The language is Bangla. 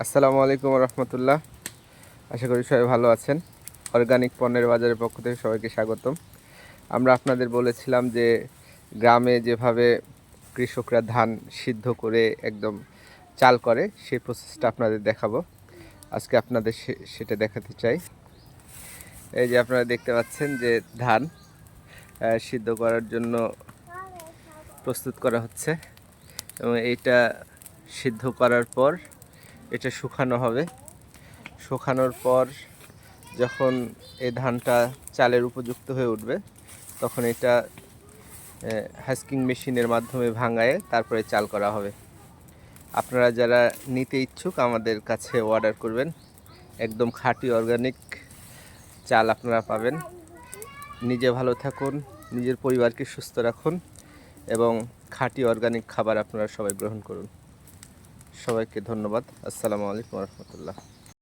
আসসালামু আলাইকুম রহমতুল্লাহ। আশা করি সবাই ভালো আছেন। অর্গানিক পণ্যের বাজারের পক্ষ থেকে সবাইকে স্বাগতম। আমরা আপনাদের বলেছিলাম যে গ্রামে যেভাবে কৃষকরা ধান সিদ্ধ করে একদম চাল করে সেই প্রসেসটা আপনাদের দেখাবো। আজকে আপনাদের সেটা দেখাতে চাই। এই যে আপনারা দেখতে পাচ্ছেন যে ধান সিদ্ধ করার জন্য প্রস্তুত করা হচ্ছে এবং এইটা সিদ্ধ করার পর এটা শুকানো হবে। শুকানোর পর যখন এই ধানটা চালের উপযুক্ত হয়ে উঠবে তখন এটা হাস্কিং মেশিনের মাধ্যমে ভাঙায়ে তারপরে চাল করা হবে। আপনারা যারা নিতে ইচ্ছুক আমাদের কাছে অর্ডার করবেন। একদম খাঁটি অর্গানিক চাল আপনারা পাবেন। নিজে ভালো থাকুন, নিজের পরিবারকে সুস্থ রাখুন এবং খাঁটি অর্গানিক খাবার আপনারা সবাই গ্রহণ করুন। সবাইকে ধন্যবাদ। আসসালামু আলাইকুম রহমতুল্লাহ।